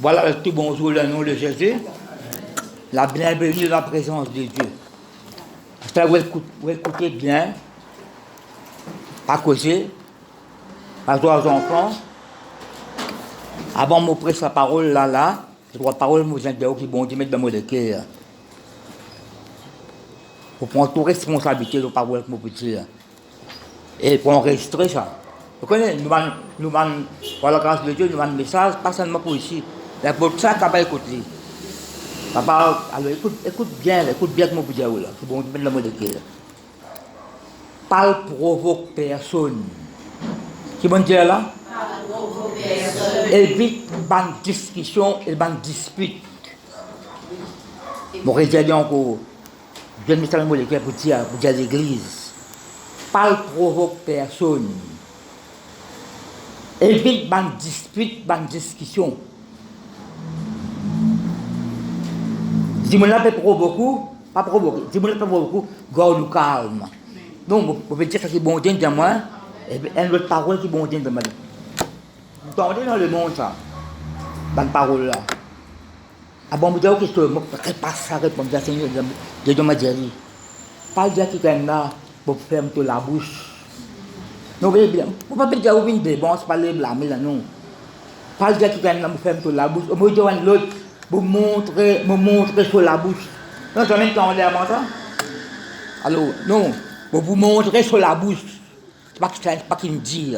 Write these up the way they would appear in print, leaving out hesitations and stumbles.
Voilà le tout bonjour, le nom de Jésus. La bienvenue de la présence de Dieu. J'espère que vous écoutez bien, pas causer, pas jouer aux enfants. Avant de m'offrir sa parole là, je dois parole aux intérêts qui vont mettre dans mon cœur. Pour prendre toute responsabilité de la parole que je peux dire. Et pour enregistrer ça. Vous connaissez, nous par la grâce de Dieu, nous avons un message, pas seulement pour ici. Mais pour ça, qu'on va écouter. Papa, alors écoute bien que mon dire là. C'est bon, tu mets le mot de cœur. Pas provoque personne. Qui bon dire là? Pas provoque personne. Évite une discussion et une dispute. Mon résident encore. Je vais mettre le mot de cœur pour dire l'église. Pas provoque personne. Évite une dispute, une discussion. Si vous n'avez pas beaucoup, pas provoquer. Si vous n'avez pas beaucoup, garde calme. Donc, vous pouvez dire que c'est bon Dieu de moi, et une autre parole qui est bon Dieu de moi. Vous entendez dans le monde ça, dans la parole là. Ah bon, vous dites que je pas ça, répondre à Seigneur, Dieu m'a dit. Pas dire qu'il est là pour fermer la bouche. Non, vous ne pouvez pas dire que vous êtes bon, c'est pas le blâmer là, non. Pas dire qu'il est là pour fermer la bouche. Vous dites que l'autre, vous montrer sur la bouche. Non, tu as même temps avant ça? Alors, non, vous montrez sur la bouche. C'est pas qu'il me dit.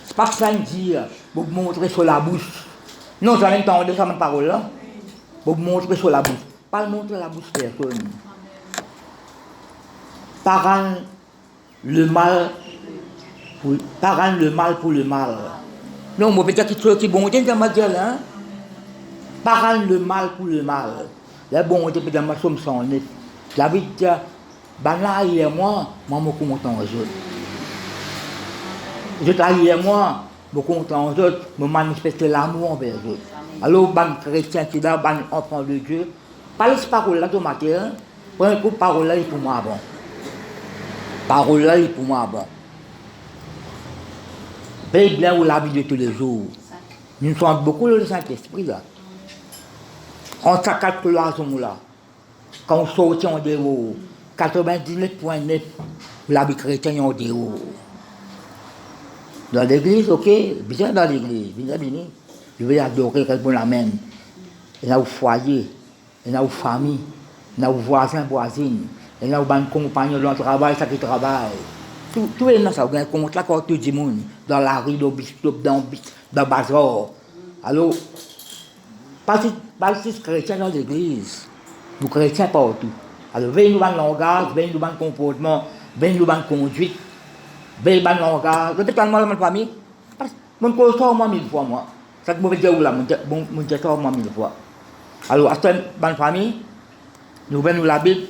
C'est pas que ça me dit. Vous montrez sur la bouche. Non, tu as même temps de ça, ma parole là. Vous montrer sur la bouche. Pas montrer la bouche personne. Pas rendre le mal pour le mal. Non, moi peut-être que tu es bon Dieu dans ma gueule, hein? Pas rendre le mal pour le mal. La bonté peut dans ma somme sans net. La vie dit, ben là, hier moi je suis content aux autres. Je travaille moi, je suis content aux autres, je manifeste l'amour envers eux. Alors, ben chrétien qui là, ben enfant de Dieu, parle cette parole là de matin, prenez une parole là pour moi avant. Parole là pour moi avant. Paye bien ou la vie de tous les jours. Nous sommes beaucoup le Saint-Esprit là. On s'accorde tout l'argent là. Quand on sort en dehors, 99,9 la vie chrétienne en dehors. Dans l'église, ok, bien dans l'église, bien. Je vais adorer quelqu'un la même. Il y a au foyer, il y a aux familles, il y a aux voisins, voisines, il y a aux compagnons dans le travail, ça qui travaille. Tout est dans ça, vous avez un compte là quand tout le monde, dans la rue, dans le bazar. Alors, pas si chrétiens dans l'église, nous chrétiens partout. Alors, veillez nous dans le langage, veillez nous dans le comportement, veillez nous dans la conduite, veillez dans le langage. Vous êtes dans ma famille? Mon corps sort moi 1000 fois, moi. Ça que vous dire où là, mon corps sort moi 1000 fois. Alors, à cette bonne famille, nous venons la Bible.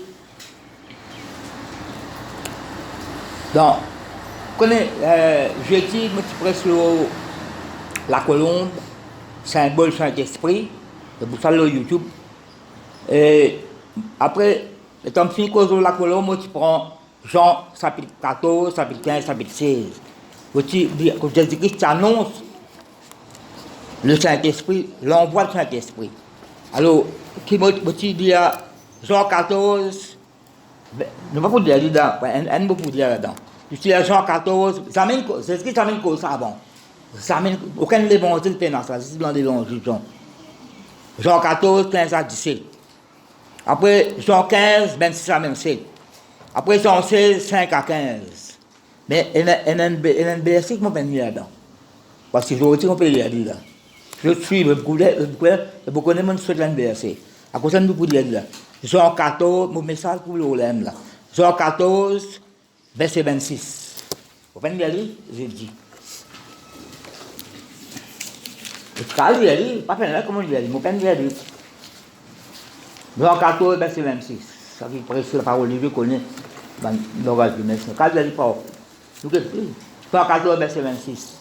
Donc, jeudi, je suis prêt sur la colombe, symbole Saint-Esprit, c'est pour ça le YouTube. Et après, étant fini cause de la colombe, tu prends Jean chapitre 14, chapitre 15, chapitre 16. Quand Jésus-Christ annonce le Saint-Esprit, l'envoi du Saint-Esprit. Alors, qui m'a dit à Jean 14, ne pas vous dire là-dedans, elle ne peut vous dire là-dedans. Je suis à Jean 14, Jésus-Christ amène quoi ça avant? Aucun évangile n'est dans ça, c'est dans l'évangile. Jean 14, 15 à 17. Après Jean 15, 26 à 27. Après Jean 16, 5 à 15. Mais il y a un verset qui m'a venu là-dedans. Parce que je retire qu'on peut lire là. Je suis, je connais mon seul verset. À cause de nous pour dire là. Jean 14, mon message pour l'OLM là. Jean 14, verset 26. Vous pouvez lire, je dis. Je vais lire, pas faire là comment lire, je vais lire. Jean 14, verset 26. Ça qui presse la parole de Dieu connaît dans le langage du message. Quand je lis pas, vous êtes pris. Jean 14, verset 26.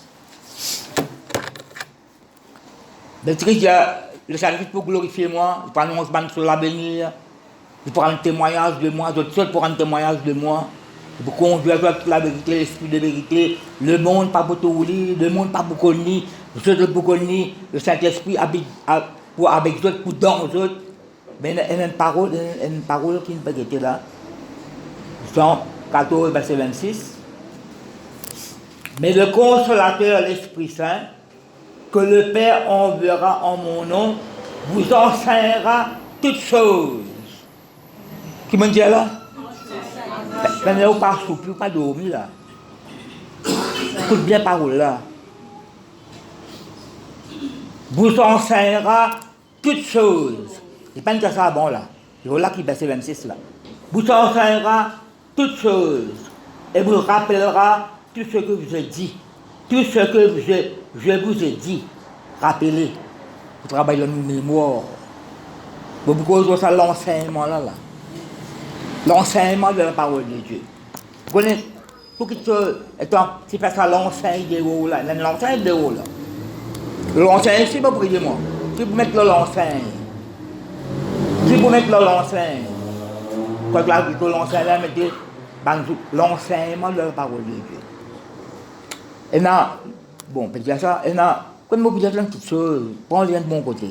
Le salut pour glorifier moi, il prend une sur l'avenir, il prend un témoignage de moi, d'autres seuls pour un témoignage de moi, pour conduire toute la vérité, l'esprit de vérité, le monde pas pour tout lire, le monde pas pour connaître, le Saint-Esprit habite pour avec d'autres, pour dans d'autres. Mais il y a une parole qui ne peut être là. Jean 14, verset 26. Mais le consolateur, l'Esprit Saint, que le Père enverra en mon nom, vous enseignera toutes choses. Qui me dit là? Ben, là, on pas souper, pas dormir là. Écoute bien parole là. Vous enseignera toutes choses. C'est pas une question à bon là. C'est là qui verset 26 là. Vous enseignera toutes choses et vous rappellera tout ce que je dis. Tout ce que je vous ai dit. Rappelez. Vous travaillez dans nos mémoires. Vous pouvez ça l'enseignement là. L'enseignement de la parole de Dieu. Vous connaissez, pour que tu fasses ça l'enseignement là. L'enseignement là. L'enseigne, c'est pas pour aider moi. Si vous mettez l'enseigne. Si vous mettez l'enseigne. Quand l'enseigne là, mettez l'enseignement de la parole de Dieu. Et là, bon, peut dire ça, et là, quand vous dites une petite chose, prenez-le de mon côté.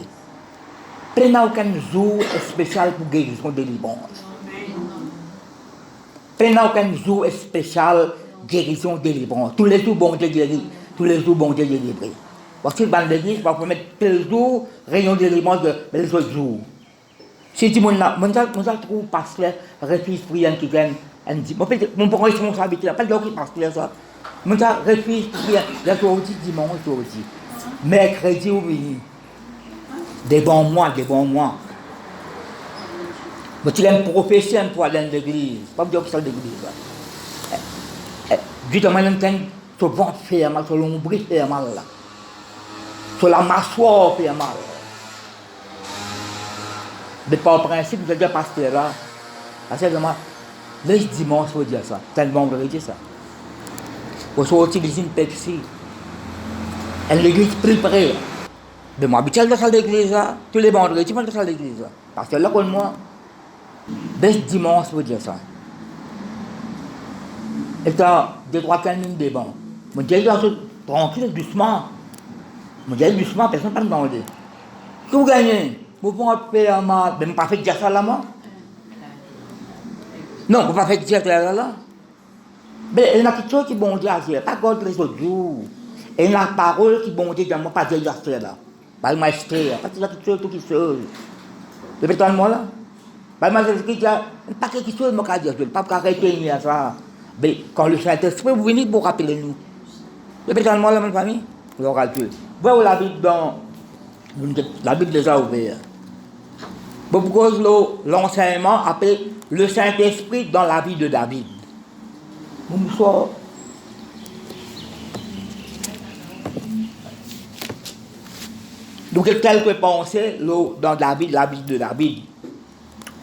Prenez aucun jour spécial pour guérison de délivrance. Prenez aucun jour spécial guérison de délivrance. Tous les jours, bon Dieu guérit. Tous les jours, bon Dieu délivré. Parce que dans l'église, on va mettre tel jour, réunion de délivrance les autres jours. Si tu m'as trouvé pasteur, refuse prier qui gagne, mon point responsabilité, pas de l'autre qui pasteur ça. Mon refuse prier, là, tu aussi dimanche, tu aussi. Mercredi ou midi. Devant moi. Mais tu es un professeur pour aller dans l'église. Pas dire que c'est l'église. Justement, il y a ton ventre fait mal, ton lombril fait mal. Sur la mâchoire fait mal. Mais par principe, je dis pasteur là. Parce que le dimanche, il faut dire ça. C'est le vendredi ça. Il faut utiliser une Pepsi. Et l'église plus près. Mais moi, je vais à l'église là. Tous les vendredis, je vais à l'église là. Parce que là, comme moi, le dimanche, il faut dire ça. Et t'as 2-3 minutes de bancs. Je dis tranquille, doucement. Je dis doucement, personne ne va me demander. Que vous gagnez? Vous pouvez faire mal. Mais je ne pas faire dire ça là, moi. Non, vous ne pas faire dire ça là. Mais il y a quelque chose qui est bon Dieu à dire. Pas contre les autres jours. Et il y a la parole qui est bon Dieu à moi, pas dire ça là. Pas le maître, parce qu'il y a quelque chose qui se fait. Répétez-moi là. Pas le maître, il y a pas quelque chose qui me dit. Pas arrêter à ça. Mais quand le Saint-Esprit, vous venez pour rappeler nous. Répétez-moi là, ma famille. Vous aurez Dieu. Voyez la Bible dans. La Bible déjà ouverte. Pourquoi l'enseignement appelle le Saint-Esprit dans la vie de David. Bonsoir. Donc, quelques pensées dans la vie de David.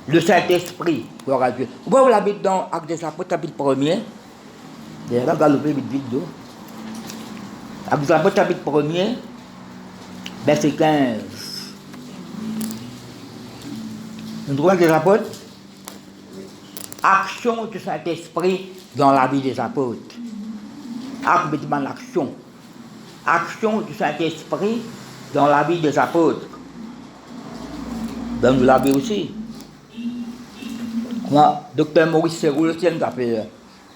Le Saint-Esprit, gloire à Dieu. Vous voyez la Bible dans Actes des Apôtres, chapitre 1er. D'ailleurs, on va l'ouvrir vite. Actes des Apôtres, chapitre 1er, verset 15. Nous trouvons des apôtres. Action du Saint-Esprit dans la vie des apôtres. L'action. Action du Saint-Esprit dans la vie des apôtres. Donc, vous l'avez aussi. Moi, docteur Maurice Serroux, le tien qui a fait.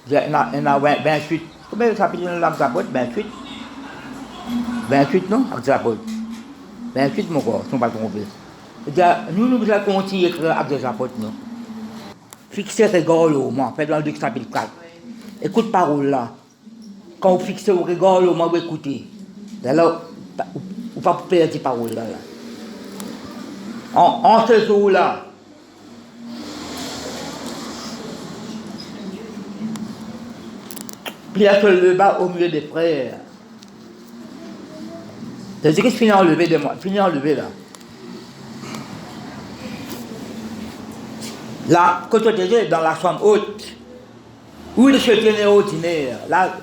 Il y a 28. Combien de chapitres dans les apôtres? 28. 28, non? Avec les apôtres. 28, mon corps, si on ne va pas tromper. Nous allons continuer à écrire avec les apôtres, non? Fixez regard au moins, faites dans le chapitre 4. Écoute parole là. Quand vous fixez au regard au moins, vous écoutez. Alors, vous ne pouvez pas perdre ces paroles là. En ce jour-là, Pierre se leva au milieu des frères. C'est-à-dire qu'il finit enlevé de moi, finit enlevé là. Là, quand tu étais dans la chambre haute, où il se tenait ordinaire, là,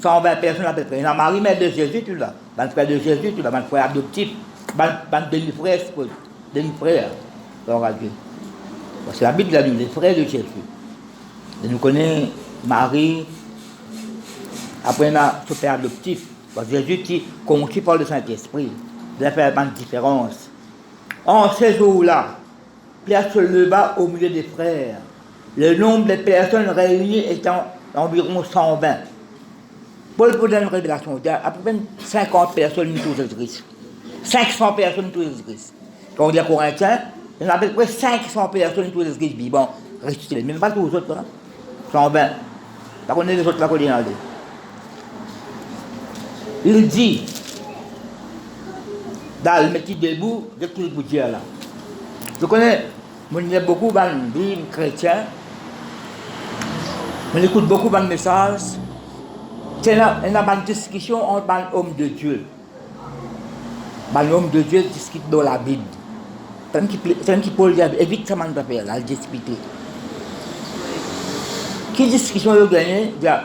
120 personnes à peu près. Il y a Marie, mère de Jésus, tout là. Le frère de Jésus, tout là. Le frère adoptif. Le demi-frère, demi-frère. Alors, à Dieu. Parce que la Bible a dit les frères de Jésus. Et nous connaissons Marie. Après, on a ce père adoptif. Parce que Jésus qui conçu par le Saint-Esprit. Il a fait une différence. En ces jours-là, Pierre se leva au milieu des frères. Le nombre de personnes réunies étant environ 120. Paul vous donne une révélation. Il y a à peu près 50 personnes tous Jésus-Christ. 500 personnes tous Jésus-Christ. Quand on dit à Corinthiens, il y en a à peu près 500 personnes tous Jésus-Christ. Bon, ressuscités. Mais pas tous les autres, là. 120. Par contre, les autres là qu'on dit. Il dit, dans le métier debout, de tout le bout là. Je connais, il y a beaucoup de chrétiens, on écoute beaucoup de messages. Il y a une discussion entre les hommes de Dieu. Les hommes de Dieu discutent dans la Bible. C'est qui peut dire, évite ça, man, de faire, la discuter. Qui discussion vous gagnez? Il y a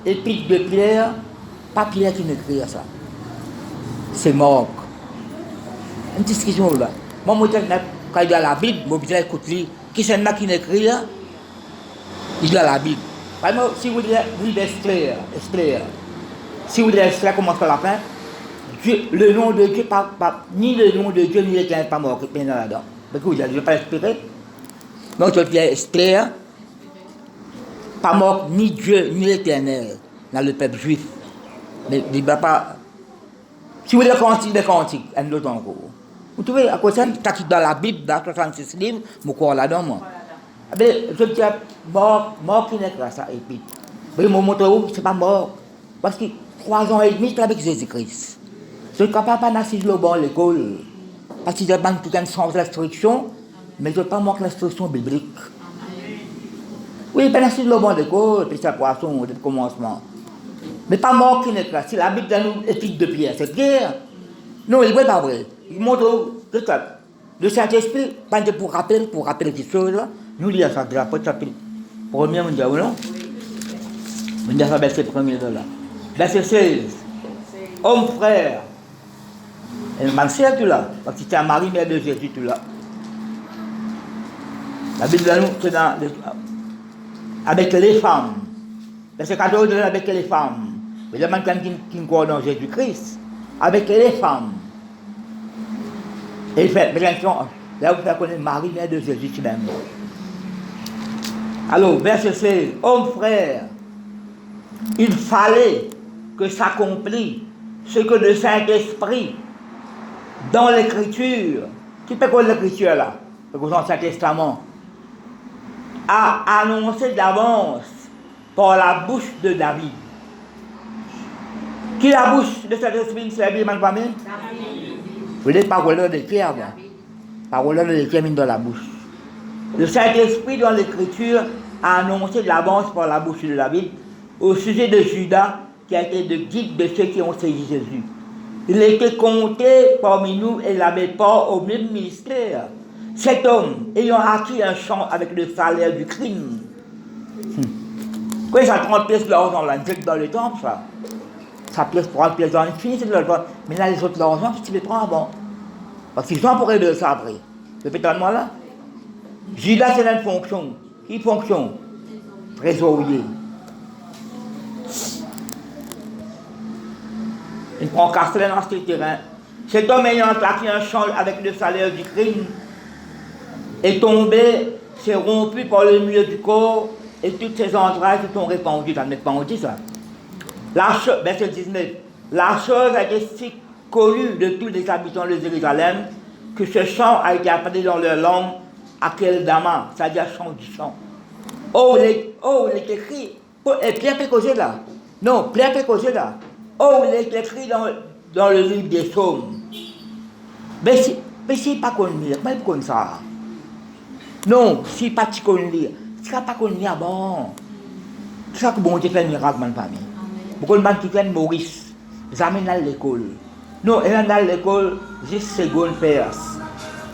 Épître de Pierre, pas Pierre qui écrit ça. C'est Marc. Une discussion là. Moi, je dis, quand il y a la Bible, je vais écouter qui c'est là qui écrit, il y a la Bible. Par exemple, si vous lisez Esther, si vous lisez Esther, commence par la fin, Dieu, le nom de Dieu, ni le nom de Dieu, ni l'Éternel pas mort, qui est là-dedans. Parce que je ne vais pas expliquer. Donc, je dis Esther, pas mort ni Dieu, ni l'Éternel, dans le peuple juif. Mais il ne va pas. Si vous lisez des cantiques, un autre encore. Vous trouvez, à cause de ça, dans la Bible, dans 66 livres, je crois là-dedans, moi. Mais je dis, mort qui n'est pas ça, et puis. Mais mon moto, c'est pas mort. Parce que 3 ans et demi, c'est avec Jésus-Christ. Je ne suis pas assis le bon à l'école. Parce que je demande tout un sens d'instruction, mais je ne pas manquer l'instruction biblique. Oui, pas assis le bon à l'école, puis c'est la poisson, au commencement. Mais pas mort qui n'est pas. Si la Bible nous éthique de Pierre, c'est Pierre. Non, il n'est pas vrai. Il montre que ça. Le Saint-Esprit, pour rappeler quelque chose, nous lisons ça, après chapitre 1er, on dit, ou non? On dit ça, verset 1er de là. Verset 16. Homme frère. Et ma sœur, tout là. Parce que c'est un mari, mère de Jésus, tout là. La Bible, nous, c'est avec les femmes. Verset 14, avec les femmes. Mais il y a quelqu'un qui croit dans Jésus-Christ. Avec les femmes. Et il fait, mais là vous faites connaître Marie, mère de Jésus, qui même. Alors, verset 16, homme frère, il fallait que s'accomplisse ce que le Saint-Esprit, dans l'Écriture, qui peut connaître l'Écriture là, dans l'Ancien Testament, a annoncé d'avance par la bouche de David. Qui la bouche de Saint-Esprit, c'est la Bible, ma famille? Vous dites parole de Pierre, parole de Pierre dans la bouche. Le Saint-Esprit dans l'Écriture a annoncé de l'avance par la bouche de David au sujet de Judas qui a été le guide de ceux qui ont saisi Jésus. Il était compté parmi nous et n'avait pas au même ministère. Cet homme ayant acquis un champ avec le salaire du crime. Quand ça 30 pièces d'argent là, dans le temple, ça pièce 30 pièces d'argent, fini c'est de l'argent. Mais là les autres l'argent, tu les prends avant. Parce qu'ils ont pour de ça après. Le pétalement là. Judas c'est une fonction. Qui fonction? Trésorier. Il prend Castelin dans ce terrain. Cet homme ayant acquis un champ avec le salaire du crime est tombé, s'est rompu par le milieu du corps et toutes ses entrailles se sont répandues. Ça n'est pas on dit ça. Verset 19. La chose a été si connue de tous les habitants de Jérusalem que ce chant a été appelé dans leur langue Akeldama, c'est-à-dire chant du chant. Oh, il est écrit. Et Pierre peut causer là. Non, Pierre peut causer là. Oh, il est écrit dans le livre des psaumes. Mais si pas qu'on lit, même comme ça. Non, si pas tu connais lire, si pas qu'on lit, bon. C'est ça que bon Dieu fait un miracle dans la famille. Beaucoup de gens qui viennent Maurice, ils amènent à l'école. Non, ils amènent à l'école juste seconde faire.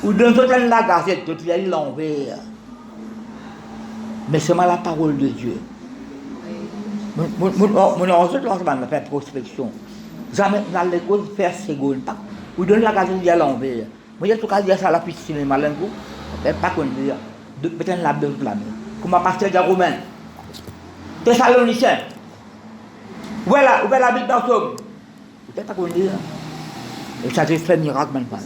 Ou dans la gazette, tu as l'envers. Mais c'est la parole de Dieu. Mon ensuite, on va faire prospection. Jamais dans l'école faire seconde. Ou dans la gazette, il y a l'envers. Moi, j'ai tout cas dit ça à la piscine, malin coup. Pas qu'on dit. Peut-être la Bible flamme. Comme un pasteur de Romain. Thessaloniciens. Où est la Bible dans Somme? Peut-être pas qu'on dit. Et ça, j'ai fait un miracle, maintenant.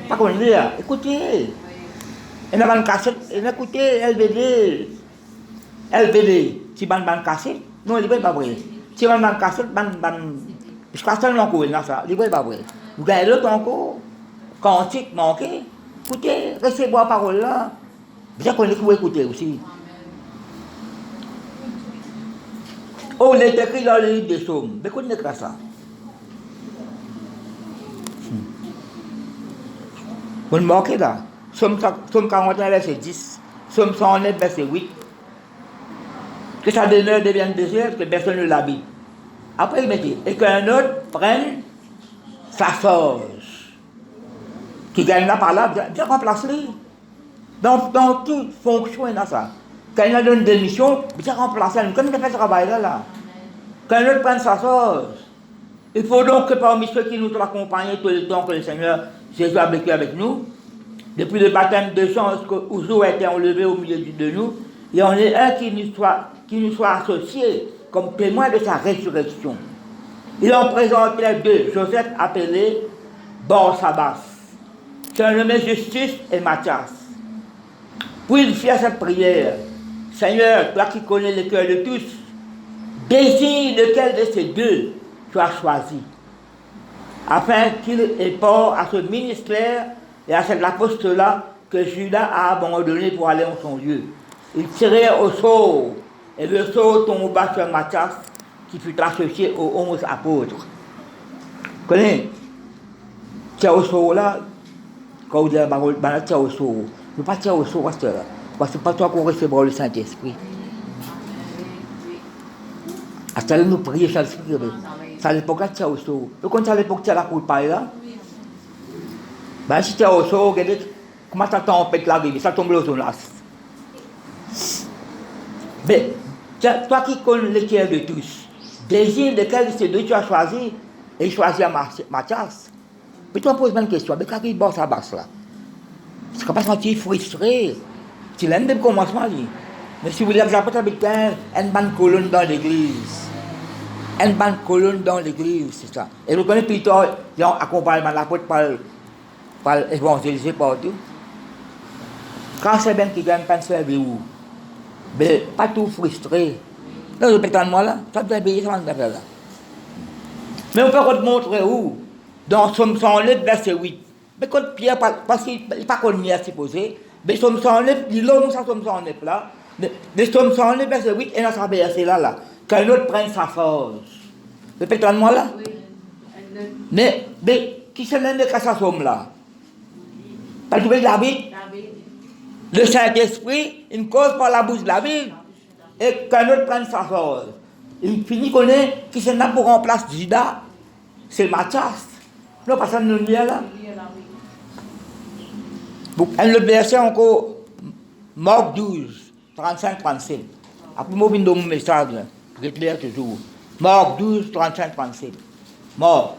Pas qu'on dit, écoutez. Il y a une cassette, écoutez, LBD, si ban cassette, non, il n'est pas vrai. Si ban cassette, je crois seulement qu'on a ça, il n'est pas vrai. Vous gagnez l'autre encore, cantique manqué, écoutez, recevez-moi parole là. Bien qu'on écoute écouter aussi. Oh, il est écrit dans le livre des psaumes, mais qu'on n'est pas ça. Vous me manquez là. Somme 41, verset 10. Somme 109, verset 8. Que sa demeure devienne déserte, que personne ne l'habite. Après, il mettait, et qu'un autre prenne sa force. Qui gagne là par là, bien remplace-le. Dans toute fonction, il y a ça. Quand il a donné une démission, bien remplacer-le. Comme il a fait ce travail là. Qu'un autre prenne sa force. Il faut donc que parmi ceux qui nous ont accompagnés tout le temps que le Seigneur Jésus a vécu avec nous, depuis le baptême de sang où Ouzou a été enlevé au milieu de nous, il y en ait un qui nous soit associé comme témoin de sa résurrection. Il en présentait deux, Joseph appelé Barsabas, surnommé Justice et Mathias. Puis il fit cette prière, Seigneur, toi qui connais le cœur de tous, désigne lequel de ces deux tu as choisi, afin qu'il ait part à ce ministère et à cet apostolat que Judas a abandonné pour aller en son lieu. Il tirait au sort, et le sort tomba sur Matthias, qui fut associé aux 11 apôtres. Vous connaissez, tirer au sort là, quand vous dites tirer au sort, ne pas tirer au sort, parce que c'est pas toi qu'on recevra le Saint-Esprit. À ce nous prier, ça à l'époque là, tirer au sort. Donc quand à l'époque, tirer la coule par là, ben, si tu es au sort, regardez comment ça tempête l'arrivée, ça tombe au là. Mais, toi qui connais le cœur de tous, désigne lequel de ces deux tu as choisi, et choisi Mathias. Mais tu me poses une question, mais quand il bosse à basse là, c'est pas sentir frustré. Tu l'aimes dès le commencement, mais si vous voulez, j'apporte avec une bonne colonne dans l'église. Une bonne colonne dans l'église, c'est ça. Et vous connaissez plutôt, ils ont accompagné l'apôtre par évangéliser partout. Quand c'est bien qui gagne pas de servir où, mais pas tout frustré. Là, je peux moi là, ça doit payer, ça va faire là. Mais on peut remontrer où? Dans Somme 109, verset 8. Mais quand Pierre, parce qu'il n'est pas connu à supposer, mais Somme 109, il a ça Somme 109 là. Mais Somme 109, verset 8, et dans sa verset là. Qu'un autre prenne sa force. Répète moi là. Mais qui se mène qu'à sa somme là? Pas trouver David. Le Saint-Esprit, il cause par la bouche de David. Et qu'un autre prenne sa force. Il finit connaît qui se n'a pour remplacer Judas. C'est Mathias. Non, parce que nous n'y est là. Le verset encore, Marc 12, 35-37. Après, moi, je vais vous mon message. Je vais toujours. Marc 12, 35-37. Marc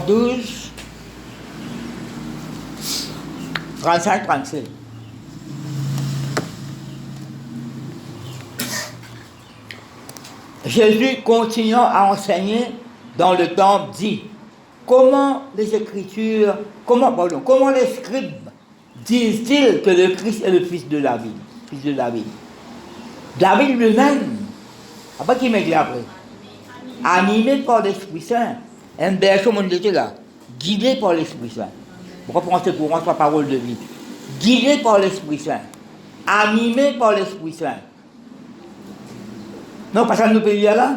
12, 35-37. Jésus, continuant à enseigner dans le temple, dit comment les Écritures, comment les scribes disent-ils que le Christ est le fils de David? Fils de David. David lui-même, après qui m'a dit après, animé par l'Esprit Saint, un berceau, mon était là, guidé par l'Esprit Saint. Pourquoi penser courant soit parole de vie? Guidé par l'Esprit Saint, animé par l'Esprit Saint. Non, parce que nous pays là.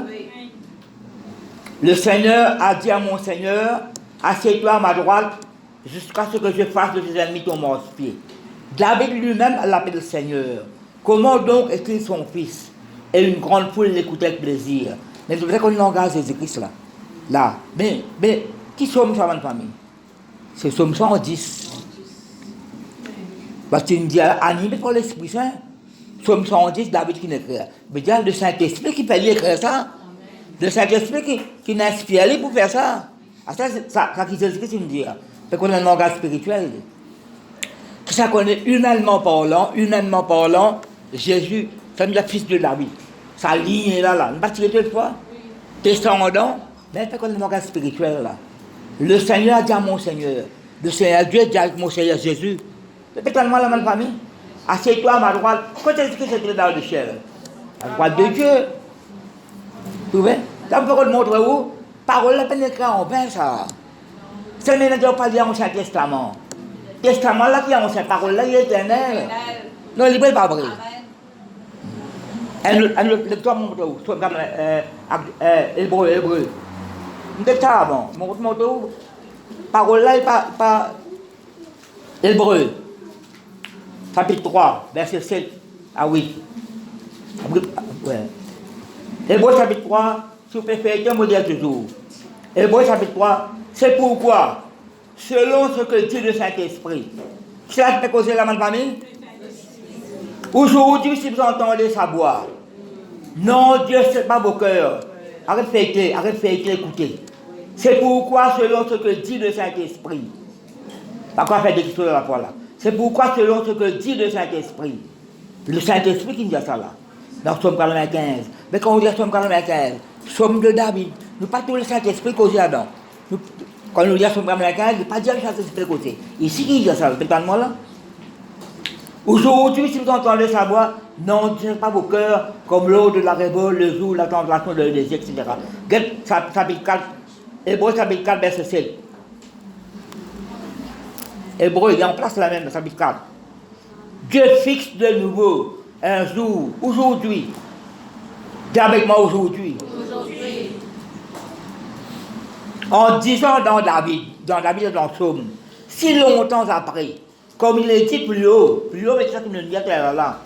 Le Seigneur a dit à mon Seigneur, assieds-toi à ma droite, jusqu'à ce que je fasse de tes ennemis ton marchepied. David lui-même l'appelle le Seigneur. Comment donc est-il son fils? Et une grande foule l'écoutait avec plaisir. Mais je voudrais qu'on engage Jésus-Christ là. Là. Mais, qui sommes nous avant famille? C'est Somme 110. Parce qu'il me dit, animé par l'Esprit Saint. Somme 110, David qui l'écrit. Mais il y a le Saint-Esprit qui peut lui écrire ça. Le Saint-Esprit qui n'inspire lui pour faire ça. Ça qui Jésus-Christ me dit. Parce qu'on a un langage spirituel. Qui ça connaît humainement parlant, Jésus, c'est le fils de David. Sa ligne est là, ne pas tirer deux fois. Descendant Mais c'est comme le langage spirituel là. Le Seigneur a dit à mon Seigneur. Le Seigneur Dieu dit à mon Seigneur Jésus. C'est tellement la même famille. Assieds-toi à ma droite. Quand est-ce que c'est dans le ciel? À la droite de Dieu. Vous voyez? Ça peut vous montrer où? Parole la peine écrite en vain, ça. C'est le même pas dit en Ancien Testament. Testament là qui est ancien, parole là, il est éternel. Non, il n'est pas vrai. Le toi montre où? Soit comme hébreu. C'est ça, bon. Montre où? Parole là, il n'est pas hébreu. Chapitre 3, verset 7 à 8. Ouais. Hébreu chapitre 3, si vous préférez, je me dire toujours. Hébreu chapitre 3, c'est pourquoi, selon ce que dit le Saint-Esprit, cela peut causer la même famille? Aujourd'hui, si vous entendez sa voix, non, Dieu, c'est pas vos cœurs. Arrête de faire écouter. C'est pourquoi, selon ce que dit le Saint-Esprit, pas quoi faire des questions de la foi là. C'est pourquoi, selon ce que dit le Saint-Esprit, qui dit ça là, dans Somme 95. Mais quand on dit Somme 95, Somme de David, nous pas tout le Saint-Esprit causé là-dedans. Quand nous disons Somme 95, nous pas dire le Saint-Esprit causé. Ici, qui dit ça, c'est moi là. Aujourd'hui, si vous entendez sa voix, non, ne pas vos cœurs comme l'eau de la révolte, le jour, la tentation de l'Élysée, etc. Chapitre 4, Hébreu chapitre 4, verset 7. Hébreu, il est en place la même, chapitre 4. Dieu fixe de nouveau un jour, aujourd'hui. Dis avec moi aujourd'hui. En disant dans David et dans Somme, si longtemps après, comme il est dit plus haut, mais c'est ça qui me dit là.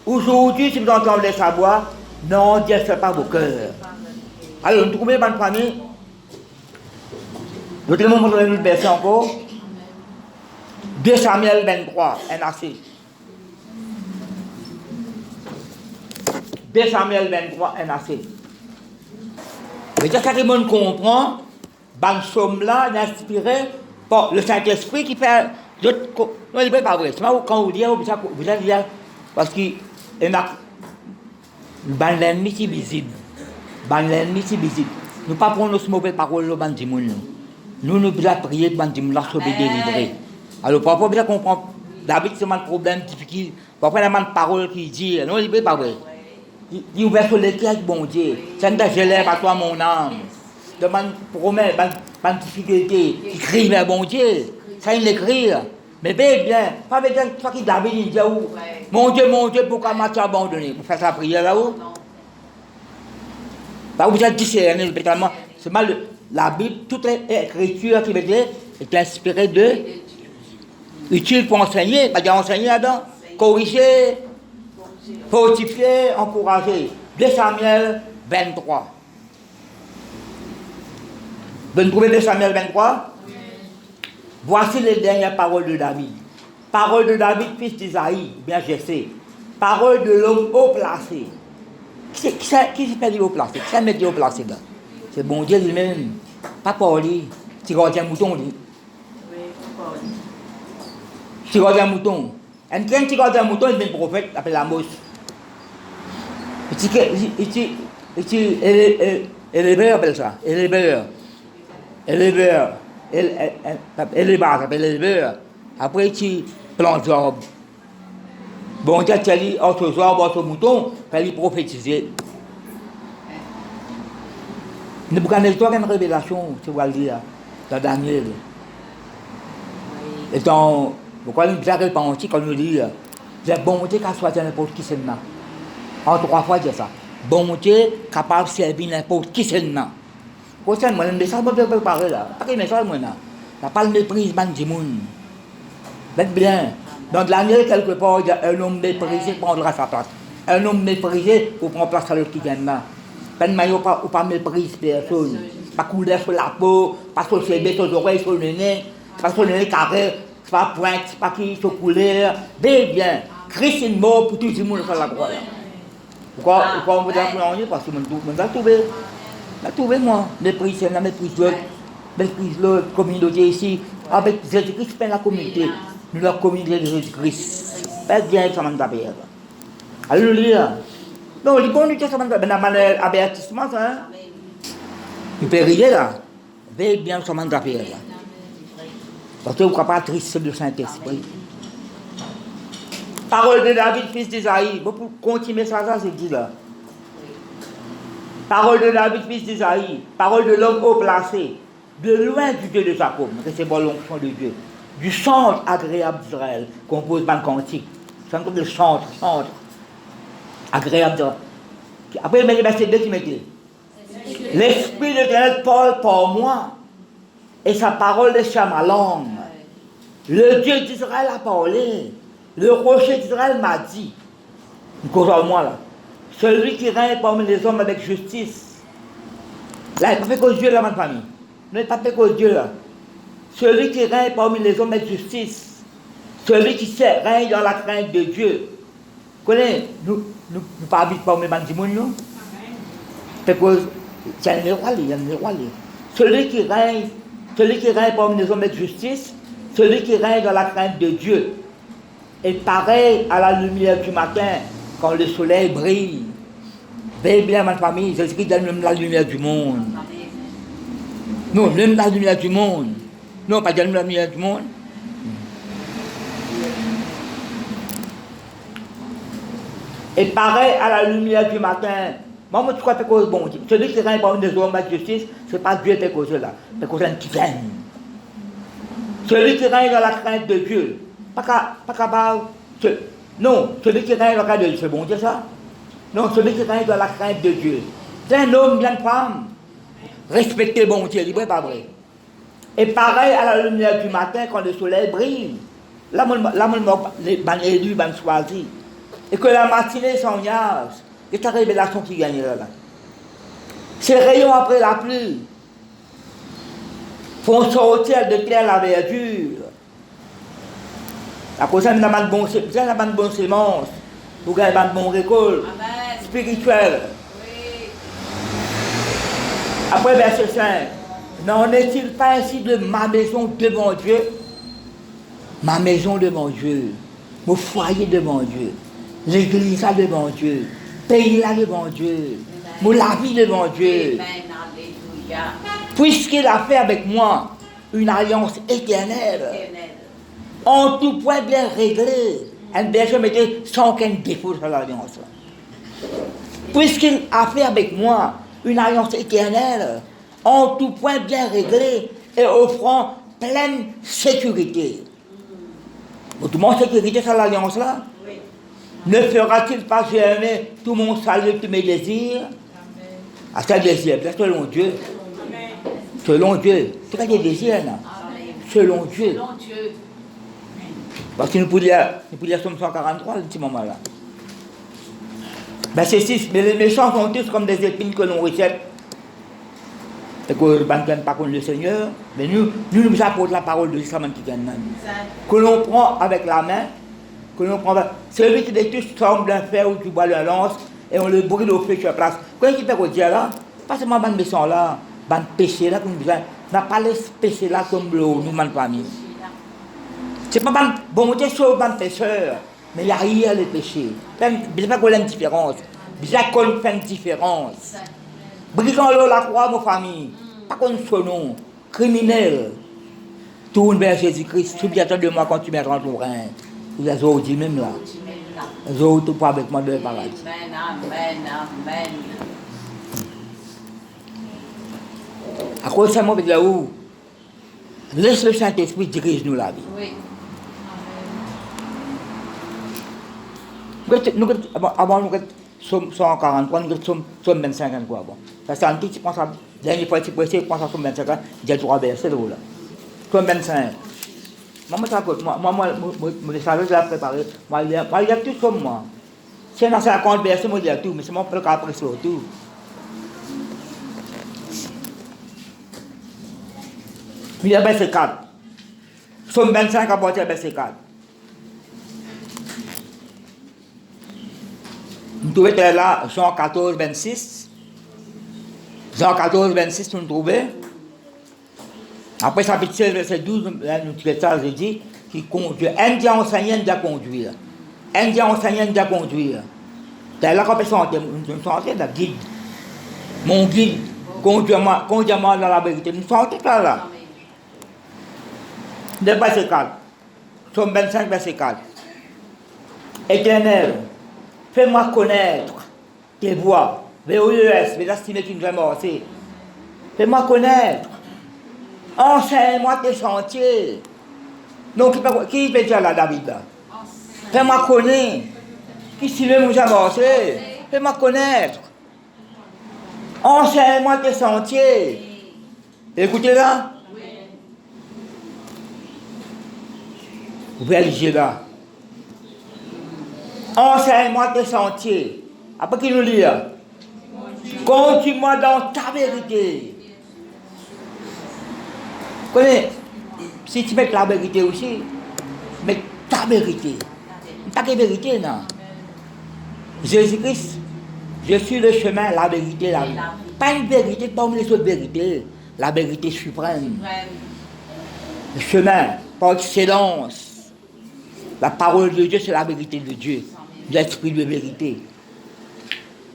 Aujourd'hui, si vous entendez sa voix, non, Dieu ne fait pas vos cœurs. Alors, nous trouvons bonne famille. Nous allons montrer une version encore. 2 Samuel 23, NAC. 2 Samuel 23, NAC. Mais ça, tout le monde comprend, dans ce somme-là, inspiré par le Saint-Esprit qui fait. Non, il n'est pas vrai. C'est pas quand vous dites, vous allez dire, parce que l'ennemi est visible. L'ennemi est visible. Nous ne pas prendre nos mauvaises paroles au bandimoun. Nous devons prier pour bandimoun, la sauver, délivrer. Alors, parfois, vous comprendre, David, c'est un problème difficile. Parfois, il y a une parole qui dit, non, il n'est pas vrai. Il ouvert sur les avec bon Dieu. C'est un je lève à toi mon âme. Demande promesse, une difficulté. Il crie vers bon Dieu. Ça, il l'écrit. Mais bien, pas avec toi qui David, il dit où? Mon Dieu, pourquoi m'as-tu abandonné? Vous faites sa prière là-haut? Vous êtes discerné, c'est mal. La Bible, toute l'écriture qui est inspirée de. Utile pour enseigner, pas dire enseigner là-dedans. Corriger. Fortifier, encourager. 2 Samuel 23. Vous trouvez 2 Samuel 23? Voici les dernières paroles de David. Parole de David, fils d'Isaïe, bien Jessé. Parole de l'homme haut placé. Qui s'appelle le haut placé? Qui s'appelle le haut placé là? C'est bon Dieu lui-même. Pas Pauli. Tu regardes un mouton, lui. Tu regardes un mouton. Et quand tu regardes un mouton, il est un prophète, appelé Amos. Éleveur appelle ça. Éleveur. Après, tu plantes l'orbe. Bon, tu as dit, ce soir, ce mouton, il fallait prophétiser. Nebuchadnezzar a une révélation, tu vas le dire, dans Daniel. Et dans. Pourquoi nous disons pas antique quand nous dit c'est bon Dieu qui soit n'importe qui c'est là. En 3 fois dire ça. Bon Dieu capable de servir n'importe qui c'est là. Pour ça, moi, le message que je peux parler là. Pas que le message, moi, là. Ça parle de méprise, man, du monde. Faites bien. Dans Daniel, quelque part, il y a un homme méprisé qui prendra sa place. Un homme méprisé pour prendre place à l'autre qui vient là. Pas de maillot, pas méprise personne. Pas couleur sur la peau, pas sur ses bêtes, sur les oreilles, sur le nez, pas sur le nez carré. Pas pointe, pas qui se couleur, bien. Christ est mort pour tout le monde sur la croix. Pourquoi on vous a pris? Parce que on a trouvé moi, méprise l'autre communauté ici, avec Jésus-Christ, c'est la communauté, nous la communauté de Jésus-Christ. Pas bien, ça m'a tapé. Alléluia. Non, les bons Dieu, ça m'a tapé. Ben, avertissement, ça. Vous pouvez rire là. Veillez bien sur mon affaire là. Parce que vous ne pouvez pas triste le Saint-Esprit. Parole de David, fils d'Isaïe. Pour continuer ça, c'est dit là. Parole de David, fils d'Isaïe. Parole de l'homme haut placé. De loin du Dieu de Jacob. C'est bon l'onction de Dieu. Du centre agréable d'Israël. Compose ban cantique. C'est comme le centre agréable d'Israël. Après, il met les versets 2 qui mettait. L'Esprit de l'Éternel parle par moi. Et sa parole est sur ma langue. Le Dieu d'Israël a parlé. Le rocher d'Israël m'a dit. Il cause à moi là. Celui qui règne parmi les hommes avec justice. Là, il n'a pas fait cause Dieu là, ma famille. Il n'a pas fait cause Dieu là. Celui qui règne parmi les hommes avec justice. Celui qui sait règne dans la crainte de Dieu. Vous connaissez, nous pas habitons parmi les bandits, non? C'est cause, il y a un miroir. Celui qui règne parmi les hommes avec justice. Celui qui règne dans la crainte de Dieu. Est pareil à la lumière du matin quand le soleil brille. Veille bien ma famille, Jésus-Christ donne la lumière du monde. Non, même la lumière du monde. Non, pas donne la lumière du monde. Et pareil à la lumière du matin. Moi, tu crois que c'est cause bon. Celui qui règne parmi les hommes de justice, ce n'est pas Dieu qui fait cause là. C'est cause qui vient. Celui qui règne dans la crainte de Dieu. Non, celui qui règne dans la crainte de Dieu, c'est bon Dieu ça? Non, celui qui règne dans la crainte de Dieu. C'est un homme, une femme. Respectez bon Dieu, il n'est pas vrai. Et pareil à la lumière du matin quand le soleil brille. Là, les élus vont choisir. Et que la matinée s'ennuage. C'est ta révélation qui gagne là. Ces rayons après la pluie font sortir de terre la verdure. La prochaine n'a pas de bonne sémence. Vous gagnez pas de bonne récolte spirituelle. Oui. Après verset 5. N'en est-il pas ainsi de ma maison devant Dieu? Ma maison devant Dieu. Mon foyer devant Dieu. L'église là devant Dieu. Pays là devant Dieu. Mon la vie devant Dieu. Puisqu'il a fait avec moi une alliance éternelle. En tout point bien réglé. Un berger mettait sans aucun défaut sur l'alliance. Puisqu'il a fait avec moi une alliance éternelle, en tout point bien réglé et offrant pleine sécurité. Tout le monde sécurité sur l'alliance-là? Oui. Ne fera-t-il pas germer tout mon salut, tous mes désirs? À ce désir, selon Dieu. Amen. Selon Dieu. C'est pas des désirs, là. Selon Dieu. Selon Dieu. Parce que nous pouvons dire Somme 143, le petit moment là. Verset 6, mais les méchants sont tous comme des épines que l'on rejette. Et que nous ne gagnons pas contre le Seigneur, mais nous apportons la parole de Dieu qui gagne. Que l'on prend avec la main, celui qui détruit semble d'un fer ou du bois de la lance, et on le brûle au feu sur place. Qu'est-ce qu'il fait au Dieu là? Pas seulement les méchants là, les péchés là, on n'a pas les péchés là comme nous, nous, famille. C'est pas bon Dieu sauve les pécheurs, mais il y a rien les péchés. Il n'y a pas de différence. Il y a une différence. Brisons la croix, mon famille. Pas qu'on soit non. Criminel. Tourne vers Jésus-Christ. Souviens-toi de moi quand tu mettras ton règne. Vous les autres dit même là. Les autres pas avec moi de le paradis. Amen. À cause de ça, moi, je vais dire où? Laisse le Saint-Esprit dirige nous la vie. Oui. Avant nous sommes 143, nous sommes 25 ans. Ça c'est un petit point ça. Dernière fois, tu peux essayer de penser à 25 ans, j'ai trois versets là. Somme 25. Moi, je savais que je l'ai préparé. Moi, il y a tout comme moi. Si on a 50 versets, moi, il y a tout, mais c'est mon père qui a appris sur tout. Il y a verset 4. Somme 25 à partir de verset 4. Nous trouvons là, Jean 14, 26. Jean 14, 26, nous trouvons. Après, chapitre 16, verset 12, nous trouvons ça, je dis, qui conduit. Un dia enseignant doit conduire. Un dia enseignant doit conduire. C'est là qu'on peut chanter, la guide. Mon guide, conduis-moi dans la vérité. Nous sommes tous là. De verset 4. Somme 25, verset 4. Éternel, fais-moi connaître tes voies. VOES, mes estimés qui nous ont morcés. Fais-moi connaître. Enseigne-moi tes sentiers. Donc, qui peut dire là, David là? Fais-moi connaître. Qui s'y veut nous avancer? Fais-moi connaître. Enseigne-moi tes sentiers. Écoutez là. Vous pouvez aller là. Enseigne-moi tes sentiers. Après qu'il nous lit là. Conduis-moi dans ta vérité. Vous connaissez? Si tu mets la vérité aussi, mets ta vérité. Ta vérité, non. Jésus-Christ, je suis le chemin, la vérité, la vie. Pas une vérité comme les autres vérités. La vérité suprême. Le chemin, par excellence. La parole de Dieu, c'est la vérité de Dieu. L'esprit de vérité.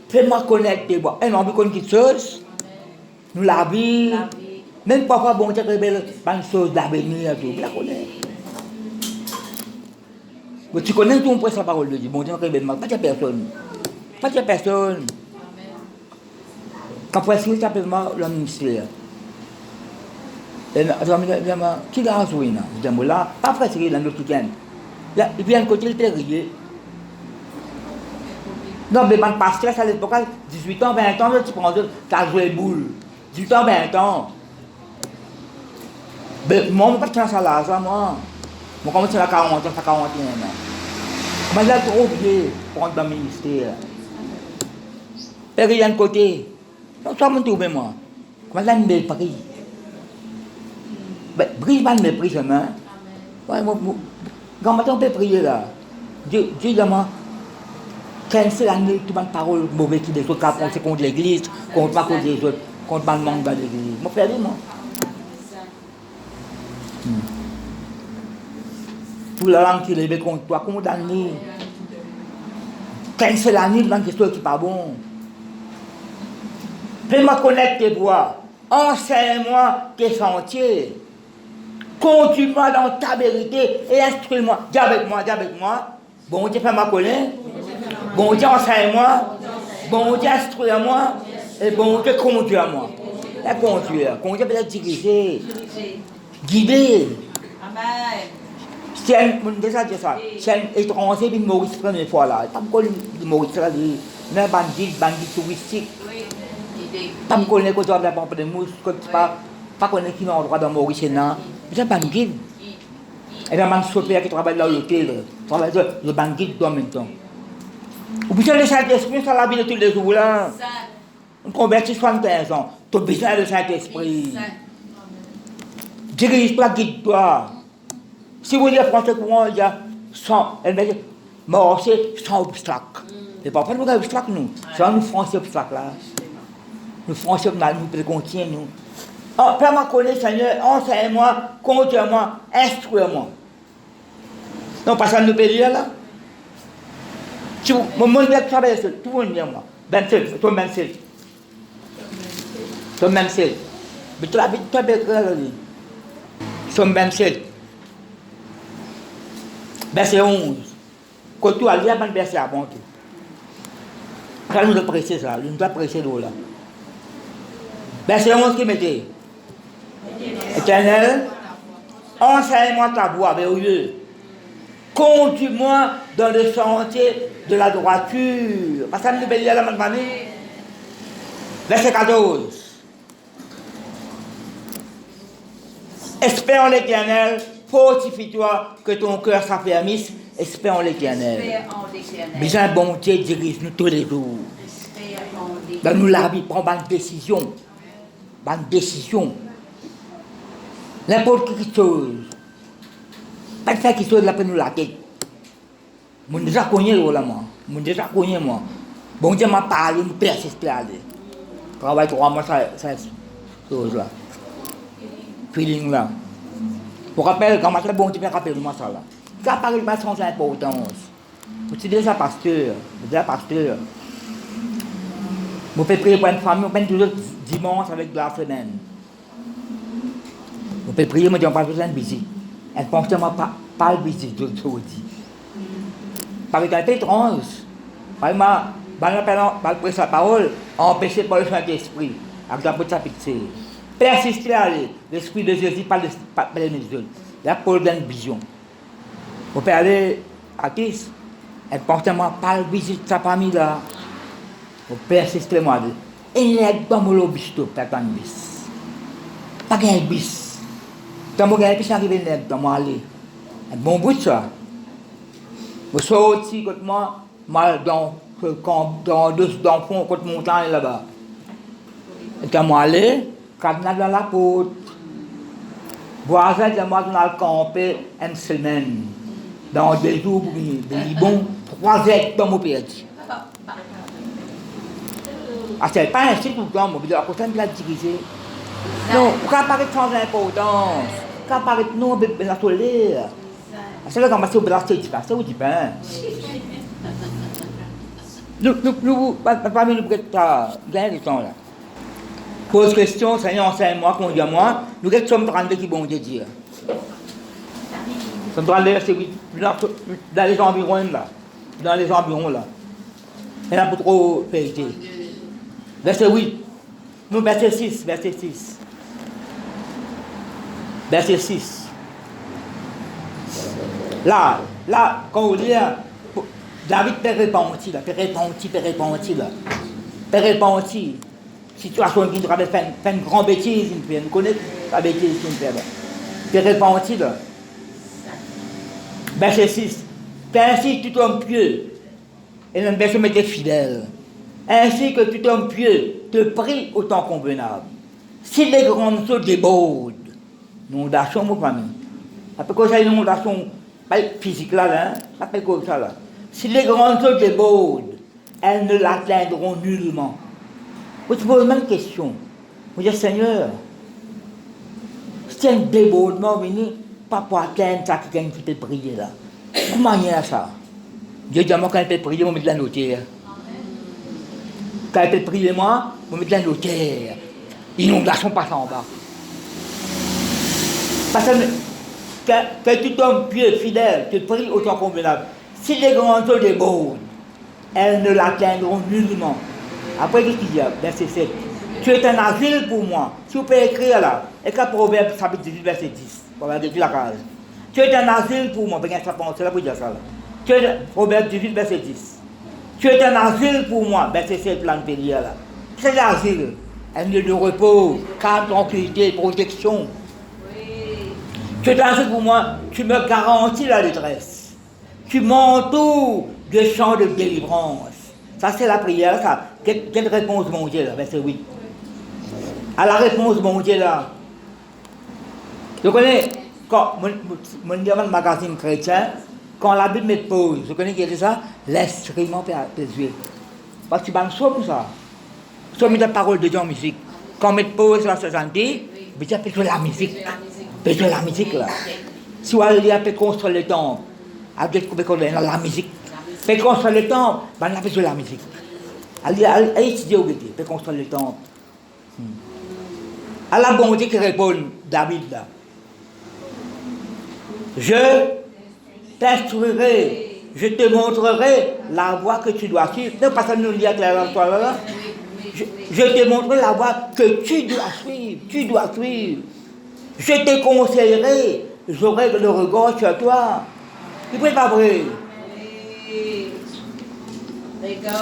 Fais-moi connaître tes voies. On a envie qu'on ait quelque chose. Nous la vie. Même parfois, bon Dieu révèle une chose d'avenir. Vous la connaissez. Mais tu connais tout pour sa parole de Dieu. Bon Dieu révèle mal. Pas de personne. Pas de personne. Quand presque tu appelles moi le ministère. Qui l'a joué là? Pas presque dans notre week-end. Et puis, à un côté, il était rié. Non, mais man pasteur, à l'époque, 18 ans, 20 ans, tu prends, tu as joué boule. 18 ans, 20 ans. Mais moi, je ne suis pas ça là, moi. Je commence à 40 ans, 41 ans. Mais j'ai trop vieux pour entrer dans le ministère. Et il y a un côté. Donc, ça me trouve, moi. Comment ça me pris? Mais brise pas de mépris, chemin. Quand on peut prier là, Dieu dit à moi, c'est l'année, tout le monde parole mauvaise qui des autres qui pensent contre l'église, contre pas contre les autres, contre le monde de l'église. Mon frère, moi. Tout la langue qui lève contre toi, condamné. C'est l'année, dans quelque chose qui n'est pas bon. Fais-moi connaître tes voies. Enseigne-moi tes sentiers. Conduis-moi dans ta vérité et instruis-moi. Dis avec moi. Bon Dieu, fais-moi connaître. Bon Dieu, enseigne-moi. Bon Dieu, instruis-moi. Et bon Dieu, conduis-moi. Et conduire. Conduire peut être diriger. Guider. Amen. Si déjà dit ça. Si un étranger vient Maurice la première fois là, pas me connaître Maurice là, il y a un bandit touristique. Pas me connaître quand tu vas faire des mousses, quand tu pas connaître qui est en droit dans Maurice là. C'est un guide. Et bien, un chauffeur qui travaille dans l'hôtel, travaille le guide en même temps. Ou bien le Saint-Esprit, ça la vie de tous les jours là. On convertit 75 ans. Tu as besoin du Saint-Esprit. Dirige-toi, guide-toi. Si vous dites français courant, il y a 100, elle va dire, marcher sans obstacle. C'est pas pour nous avoir obstacle, nous. C'est nous français obstacle là. Nous français, nous peut continuer, nous. Oh, fais-moi connaître, Seigneur, enseigne-moi, conduis-moi, instruis-moi. Non, parce que nous peut lire là. Si vous, mon monde est travailler seul, tout le monde vient moi. Ben seul, toi même seul. Toi même seul. Mais tu l'habites, toi, ben seul. Somme 27. Verset 11. Quand tu as lu, il y a un verset à bon. Quand nous le prêcher ça, nous doit prêcher l'eau là. Verset 11 qui mettait. Éternel, enseigne-moi ta voie merveilleuse. Conduis-moi dans le sentier de la droiture. Parce que nous devons lire la même famille. Verset 14. Espère en l'Éternel, fortifie-toi, que ton cœur s'affermisse. Espère en l'Éternel. Besoin de bon Dieu dirige-nous tous les jours. Dans nous la vie, prends une décision. Une décision. N'importe quelle chose. Pas de faire quelque chose là pour nous la tête. Je déjà connu là, moi. Je déjà connu, moi. Bon Dieu m'a parlé, je persiste à aller. Travaille 3 mois, ça chose là. Feeling là. Pour rappel, quand je bon Dieu me rappelle moi ça là. Ça paraît pas sans importance. Je suis déjà pasteur. Je peux prier pour une famille, on peut toujours dimanche avec la semaine. On peut prier, mais on n'a pas besoin de visite. Elle pense que pas de visite, je vous dis. Par exemple, étrange. Par exemple, sa parole, empêché par le Saint-Esprit, avec la chapitre. Persister à aller, l'Esprit de Jésus, pas les yeux. Là, pour donner une vision. On peut aller à qui? Elle pense que pas de visite sa famille là. On persiste moi. Et il y a dans mon bisto, pas de bis. Pas de bis. Quand mon gars est arrivé dans mon aller. Un bon bout de ça. Je suis aussi contre moi, dans le fond, contre montagne là-bas. Et quand moi allé, quand on dans la porte, voisin de moi, on a campé une semaine. Dans des jours, des bons, 3 hectares dans mon pays. Ah, c'est pas ainsi tout le temps, mais la prochaine de la diriger. Non, quand paraît sans importance, quand paraît non, la tolère. C'est là qu'on va se blaster du pain, c'est où du pain. Nous, pas nous bien du temps là. Pose question, Seigneur, enseigne-moi, conduis à moi. Nous sommes 32 qui vont te dire. Nous sommes 32, c'est oui, dans les environs là. Dans les environs là. Il y en a pas trop vérité. Verset 8. Nous, verset 6. Verset 6. Verset 6. Là, quand on lit, David peut répondre là. Peut répondre. Situation qui nous avait fait une grande bêtise, on connaît la bêtise qu'il fait là. Peut répondre là. Verset 6. Ainsi tout homme pieux, et même verset mettait fidèle. Ainsi que tout homme pieux te prie autant convenable. Si les grandes choses débordent, inondation, mon famille. Après quoi ça, une inondation, pas physique là, après quoi ça là. Si les grandes choses débordent, elles ne l'atteindront nullement. Vous te posez même question. Vous dites, Seigneur, c'est un débordement venu, pas pour atteindre ça qui peut prier là. Comment il y a ça? Dieu dit à moi, quand il peut prier, on met de la notière. Quand il peut prier, moi, on met de la notière. Inondation passe en bas. Parce que tout homme pieux, fidèle, te prie autant convenable. Si les grandes choses débordent, elles ne l'atteindront nullement. Après, qu'est-ce qu'il dit? Verset 7. Tu es un asile pour moi. Si vous pouvez écrire là, et qu'à Proverbe, chapitre 18, verset 10. Proverbe 18, la case. Tu es un asile pour moi. Bien, ça pense là pour dire ça là. Tu es, Proverbe 18, verset 10. Tu es un asile pour moi. Verset 7, là, on peut lire là. C'est l'asile. Un lieu de repos, calme, tranquillité, protection. Oui. Tu es un asile pour moi. Tu me garantis la détresse. Tu m'entoures de chants de délivrance. Ça, c'est la prière, ça. Quelle réponse, mon Dieu, là, verset 8. À la réponse, mon Dieu, là. Je connais, quand, mon magazine chrétien, quand la Bible me pose, je connais qui est ça, l'instrument peut jouer. Parce que tu vas me sauver pour ça. Tu mets la parole de Dieu en musique. Quand on me pose la 60, mais tu peux jouer la musique. Tu peux jouer la musique, là. Si on peut construire le temple, avec la musique. Peut construire le temple, on a besoin de la musique. Allez étudier au Bété, peut construire le temple. À la bonté qui répond David là. Je t'instruirai, je te montrerai la voie que tu dois suivre. Non, parce que nous dit à toi là. Je te montrerai la voie que tu dois suivre. Tu dois suivre. Je te conseillerai, j'aurai le regard sur toi. Tu ne peux pas vrai.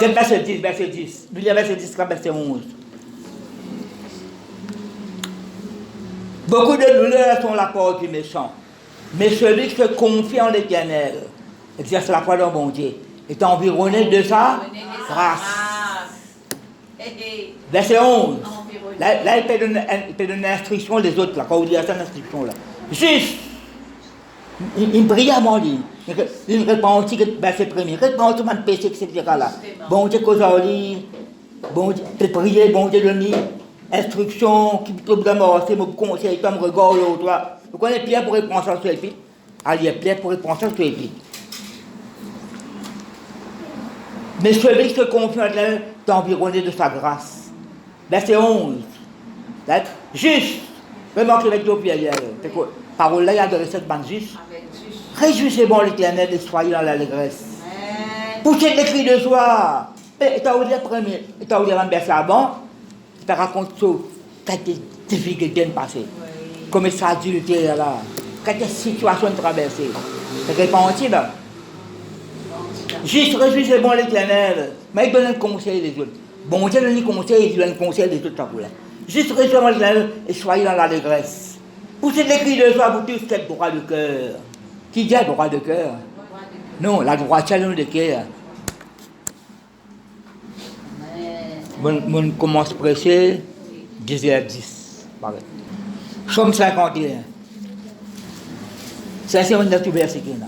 C'est verset 10, verset 10. Nous lisons verset 10, verset 11. Beaucoup de douleurs sont la porte du méchant. Mais celui qui se confie en l'Éternel, exerce la foi dans bon Dieu, est environné de sa grâce. Verset 11. Là, il peut donner l'instruction des autres, là, quand vous dites cette instruction là. Juste, il brille à mon lit. Il répond aussi que verset premier. Répond tout mon péché, etc. là. Bon Dieu, qu'aujourd'hui, bon Dieu, te prier, bon Dieu, donner instruction, qui peut me c'est mon conseil, comme regard l'autre là. Vous connaissez Pierre pour répondre ça sur les pieds? Allez, Pierre pour répondre ça sur les pieds. Mais celui qui se confie en elle est environné de sa grâce. Verset 11. Juste, vraiment que avec l'eau, parole là, il y a de recettes ban juste. Réjouissez-vous l'Éternel et soyez dans l'allégresse. Poussez des cris de joie. Et tu as oublié le premier, tu as oublié le verset avant, tu racontes tout, quelques difficultés passées. Comme ça adultère là, quelques situations traversées. C'est répandu là. Juste réjouissez-vous l'Éternel, mais il donne un conseil des autres. Bon Dieu donne un conseil, il donne un conseil des autres. Juste réjouissez-vous l'Éternel et soyez dans l'allégresse. Poussez des cris de joie pour tous qui êtes droit de cœur. Qui dit droit de cœur? Non, la droiture de cœur. On commence à prêcher 10h10. Somme 51. C'est un autre verset qui est là.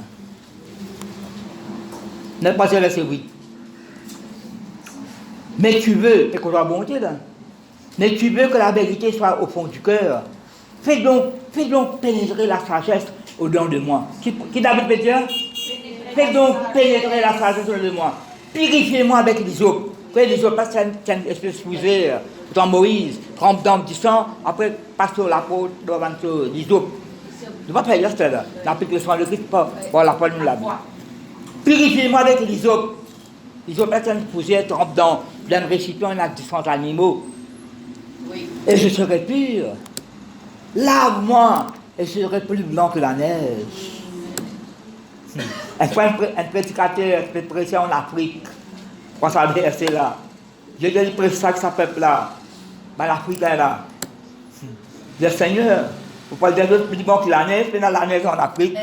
N'est pas le verset 8. Mais tu veux, c'est qu'on doit bonté là. Mais tu veux que la vérité soit au fond du cœur. Fais donc pénétrer la sagesse au-dedans de moi. Qui David peut dire? Fais donc pénétrer la sagesse au-dedans de moi. Purifiez-moi avec l'hysope. Les autres passent une espèce de dans Moïse, trempe dans du sang, après passe sur la peau devant l'hysope. Tu ne vas pas faire ça là. L'applique le sang de Christ, pas la peau nous la vie. Purifiez-moi avec l'hysope. L'hysope passe une poussière, trempe dans un récipient, il y a différents animaux. Et je serai pur. Lave-moi, et je serai plus blanc que la neige. Un prédicateur fait prêcher en Afrique. Quand ça verset là, je dis prêcher ça que ça peuple là, ben l'Afrique est là. Le Seigneur, pour pas dire d'autres plus bon que la neige, mais dans la neige en Afrique.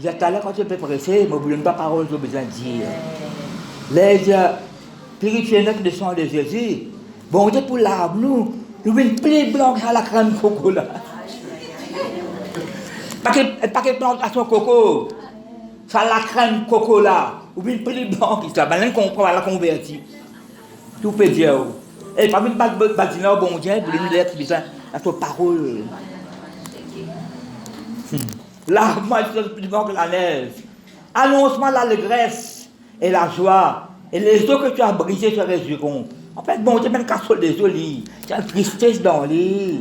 J'ai tout à l'heure quand je peux prêcher, mais vous ne pas parole, j'ai besoin de dire. Les purifiez notre le sang de Jésus. Bon Dieu pour l'arbre, nous une plaie blanche à la crème coco là. Pas que plantation coco, ça la crème coco là. Ou bien plus blanc qui ça, ben comprend la converti. Tout peut dire. Et parmi les bâtiments, bon Dieu, pour les lettres, la tua parole. Là, moi, je suis plus blanc que la neige. Annonce-moi l'allégresse et la joie. Et les eaux que tu as brisées se réjouiront. En fait, bon Dieu, même quand sur des eaux, il y a une tristesse dans les.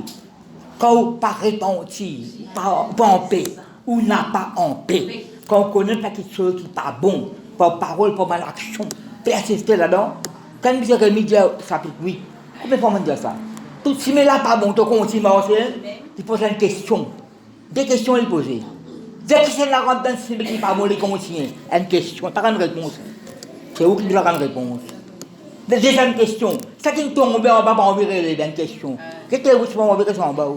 Quand on pas repenti, pas en paix, ou n'a pas en paix. Quand on connaît quelque chose qui n'est pas bon. Par parole, par mal action, persister là-dedans. Quand M. Rémi dit chapitre 8, combien de fois on dit ça? Tout si mais là pas bon, tu continues à il pose une question. Des questions il pose. Dès que c'est la rentre dans ce qui n'est pas bon, il continue. Une question, pas une réponse. C'est où qui doit avoir une réponse? Déjà une question. Ça qui tombe en bas, on va envirer une question. Qu'est-ce que vous avez envirer ça en bas?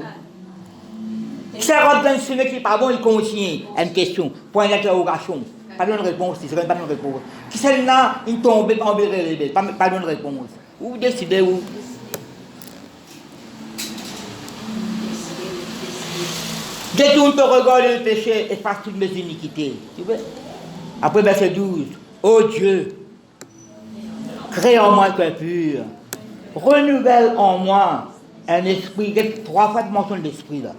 Ça rentre dans ce qui n'est pas bon, il continue. Une question. Point d'interrogation. Pas de réponse, il serait pas de réponse. Qui celle-là, il tombe en bébé, pas de réponse. Vous décidez où? Détourne ton regard le péché, efface toutes mes iniquités. Tu vois? Après verset 12. Oh Dieu, crée en moi un cœur pur. Renouvelle en moi un esprit. Il y a 3 fois de mention de l'esprit là.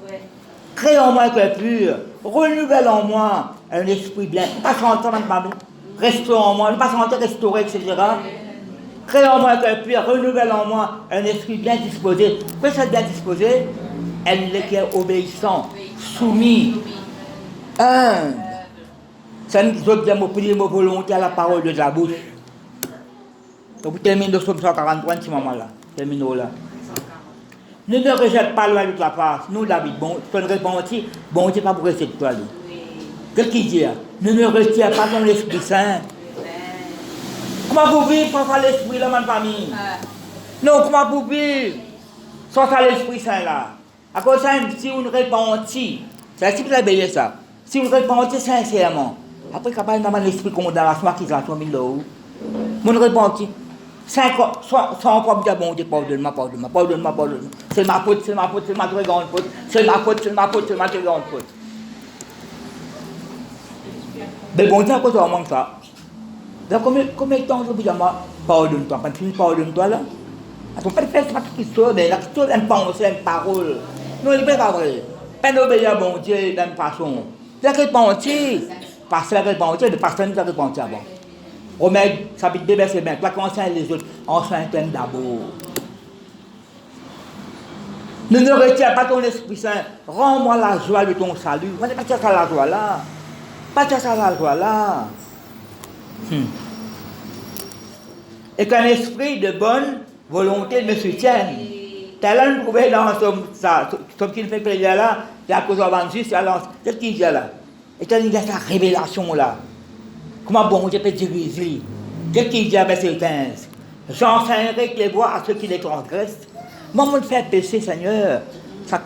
Crée en moi un cœur pur. Renouvelle en moi un esprit bien. Pas chanter, restaure en moi, pas chanter, restaurer, etc. Crée en moi un cœur pur. Renouvelle en moi un esprit bien disposé. Qu'est-ce que c'est bien disposé? Un cœur obéissant, soumis, humble. Ça nous autres bien prier ma volonté à la parole de la bouche. Donc, vous terminez le psaume 143, ce moment-là. Terminons là. Ne me rejette pas loin de ta face. Nous, David, bon, tu peux répondre aussi, bon, Dieu pas pour rester de toi. Qu'est-ce qu'il dit? Ne me retire pas ton Esprit Saint. Comment vous vivez sans ça l'Esprit là, ma famille? Non, comment vous vivez sans ça l'Esprit Saint là? À cause de ça, si vous ne répondez, c'est ainsi que vous avez ça. Si vous répondez sincèrement, après, quand vous avez l'Esprit condamnation, accusation, vous ne répondez. 100 fois, vous dites, bon Dieu, pardonne-moi. C'est ma faute, c'est ma très grande faute. C'est ma très grande faute. Mais bon Dieu, à cause de moi, ça. Donc, combien de temps je vous dis, pardonne-toi, quand tu dis pardonne-toi là, on ne peut pas faire ça toute l'histoire, mais la chose est une pensée, une parole. Non, il n'est pas vrai. Pas d'obéir à bon Dieu d'une façon. La réponse, parce que la réponse, de personne ne la réponse avant. Romains, chapitre 2, verset 20. Toi qui enseigne les autres, enseigne d'abord. Ne me retiens pas ton Esprit Saint. Rends-moi la joie de ton salut. Moi, je pas chercher la joie là. Pas chercher la joie là. Et qu'un esprit de bonne volonté me soutienne. Tel là, nous trouvons dans Somme qui nous fait plaisir là, c'est à cause de l'Évangile, c'est ce qu'il dit là. Et quand il y a sa révélation là, comment bon Dieu peut diriger. Qu'est-ce qu'il dit à verset 15? J'enseignerai les voies à ceux qui les transgressent. Moi, je fais pécher, Seigneur. Ça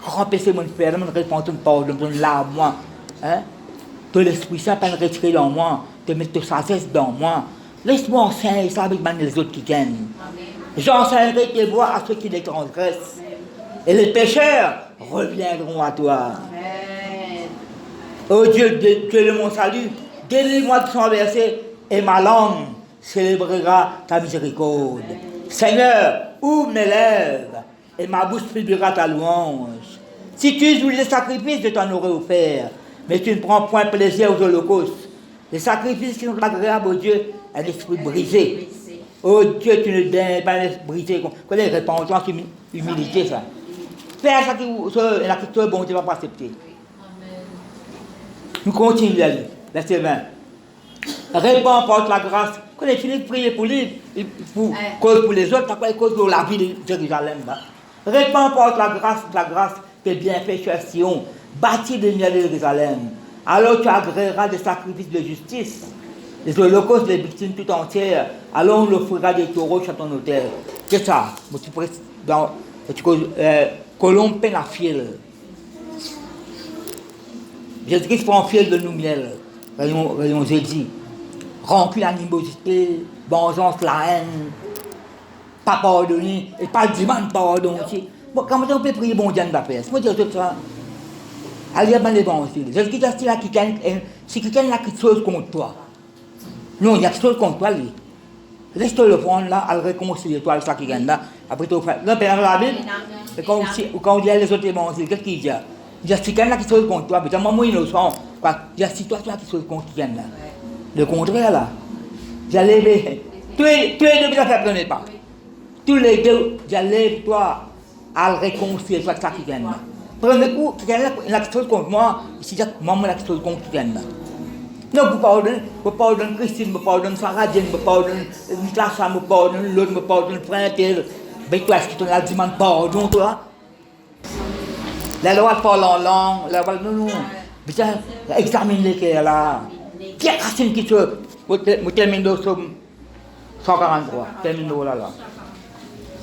rend péché mon frère, je réponds ton pardon, ton lave moi. Hein? Que l'Esprit Saint peut retirer dans moi, te mettre de sagesse dans moi. Laisse-moi enseigner ça avec les autres qui gagnent. J'enseignerai tes voies à ceux qui les transgressent. Et les pécheurs reviendront à toi. Oh Dieu, Dieu de mon salut, délivre-moi de son versé et ma langue célébrera ta miséricorde. Seigneur, ouvre mes lèvres et ma bouche publiera ta louange. Si tu joues les sacrifices, je t'en aurais offert, mais tu ne prends point plaisir aux holocaustes. Les sacrifices qui sont agréables au Dieu, un esprit brisé. Oh Dieu, tu ne donnes pas un esprit brisé. Connais repentance, humilité, ça. Fais ça qui la question bon Dieu va pas accepter. Nous continuons à lire. Verset 20. Répands porte la grâce. Quand il finit de prier pour lui, cause pour les autres, après cause pour la vie de Jérusalem. Répands porte la grâce, tes bienfaits sur Sion, bâtis de miel de Jérusalem. Alors tu agréeras des sacrifices de justice, des holocaustes des victimes tout entières. Alors on offrira des taureaux sur ton autel. C'est ça. Dans Colombe peine à fiel. Jésus-Christ prend fiel de nous miel. Rayon Jésus. Rancune, animosité, vengeance, la haine, pas pardonner, et pas demander pardon aussi. Bon, comment on peut prier bon Dieu de la paix? Moi, je dis tout ça. Allez dans l'évangile. Jésus-Christ a dit là, si quelqu'un a quelque chose contre toi, non, il y a quelque chose contre toi, lui. Laisse-toi le prendre là, à le réconcilier toi avec ça qui gagne là. Après, tu fais. Là, dans la Bible, quand on dit les autres évangiles, qu'est-ce qu'il dit? Il dit si quelqu'un a quelque chose contre toi, mais moi, innocent, quoi. Il dit si toi, tu as quelque chose contre qui gagne là. Le contraire là. J'allais tous les deux, ça ne prenez pas. Tous les deux, j'allais toi à le réconcilier avec ça qui gagne là. Prenez coup, quelqu'un a quelque chose contre moi, si moi, j'ai quelque chose contre qui gagne là. Non, vous pardonnez Christine, vous pardonnez Sarah Diane, vous pardonnez Nicolas, vous pardonnez l'autre, vous pardonnez frère tel. Mais toi, est-ce que tu as demandé pardon, toi? La loi parle en langue, la loi, non. Putain, examine les cœurs là. Pierre Racine qui se. Vous terminez au Somme 143. Terminez là.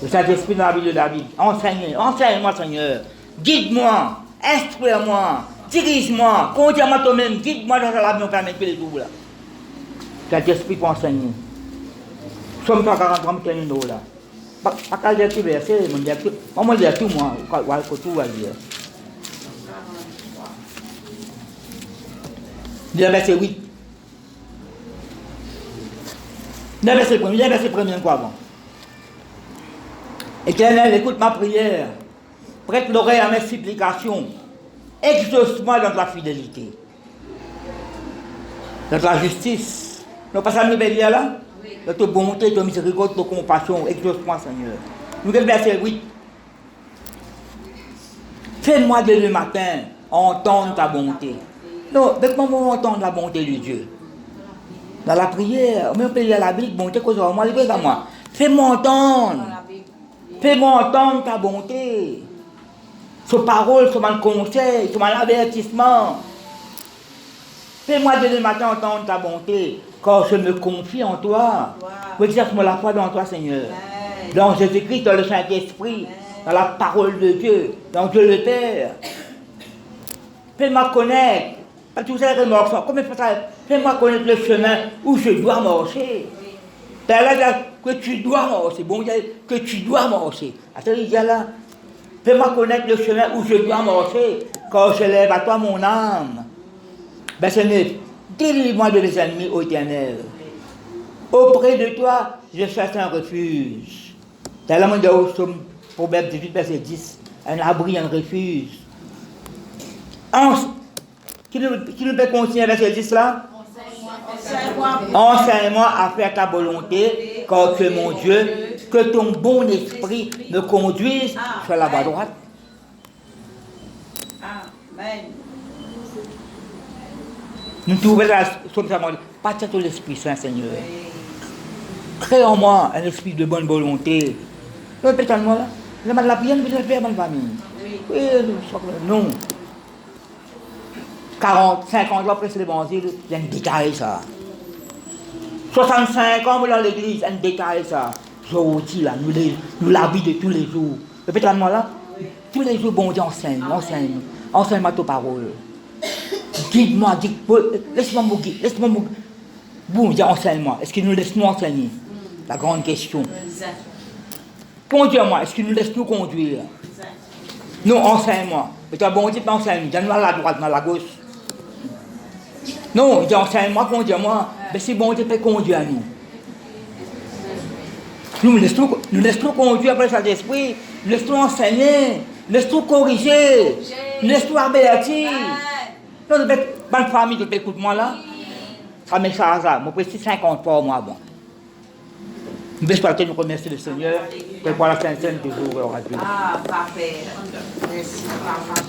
Le Saint-Esprit dans la vie de David. Enseigne-moi, Seigneur. Guide-moi, instruis-moi, dirige-moi, conduis-moi toi-même, guide-moi dans la vie, on permet que les jours là. Saint-Esprit pour enseigner. Somme 143, terminez là. Pas qu'à lire tout verset, moi, je lis tout, moi, tout va dire. Le verset 8. Le verset 1er, quoi avant. Éternel, écoute ma prière. Prête l'oreille à mes supplications. Exauce-moi dans ta fidélité. Dans ta justice. Nous passons à nous bénir là. Dans ta bonté, ta miséricorde, ta compassion. Exauce-moi, Seigneur. Nous avons verset 8. Fais-moi dès le matin entendre ta bonté. Non, avec moi, on entend la bonté de Dieu. Dans la prière, on peut lire la Bible, bonté, cause moi, les à moi. Fais-moi entendre ta bonté. Sur parole, sur mon conseil, sur mon avertissement. Fais-moi dès le matin entendre ta bonté, car je me confie en toi. Exerce-moi la foi dans toi, Seigneur. Dans Jésus-Christ, dans le Saint-Esprit, dans la parole de Dieu, dans Dieu le Père. Fais-moi connaître. Pas tous ces remords. Comment fais-moi connaître le chemin où je dois marcher. Père là, que tu dois marcher. Bon, que tu dois marcher. Attends, il y a là. Fais-moi connaître le chemin où je dois marcher, car je lève à toi mon âme. Verset 9. Délivre-moi de mes ennemis, ô Éternel. Auprès de toi, je cherche un refuge. C'est là, mon Dieu, au Proverbe 18, verset 10. Un abri, un refuge. Qui nous peut continuer avec ce 10 là? Enseigne-moi à faire ta volonté, car tu es mon Dieu. Que ton bon esprit me conduise sur la voie droite. Amen. Nous trouvons la solution. Partage de l'Esprit Saint, Seigneur. Crée en moi un esprit de bonne volonté. Répète-moi là. La prière, je vais faire ma famille. Oui, non. 40, 50 ans après l'évangile, il y a un décalé ça. 65 ans dans l'église, un décalé ça. Je vous dis là, nous la vie de tous les jours. Répète-moi là. Tous les jours, bon Dieu, enseigne-moi ta parole. Guide-moi, laisse-moi me guider, laisse-moi me... Bon Dieu, enseigne-moi. Est-ce qu'il nous laisse nous enseigner? La grande question. Conduis-moi, est-ce qu'il nous laisse nous conduire? Non, enseigne-moi. Mais toi, bon Dieu, pas enseigne-moi. Dis-nous à la droite, à la gauche. Non, il dit enseigne-moi, conduis-moi. Mais si bon Dieu peut conduire à nous. Nous laissons conduire après le Saint-Esprit. Nous laissons enseigner. Nous laissons corriger. Nous laissons avertir. Non, bonne famille qui écoute-moi là. Ça me charge ça. Moi, précis 50 fois au mois. Bon. Nous nous remercier le Seigneur. Que pour la Sainte-Sainte toujours. Ah, parfait. Merci, papa.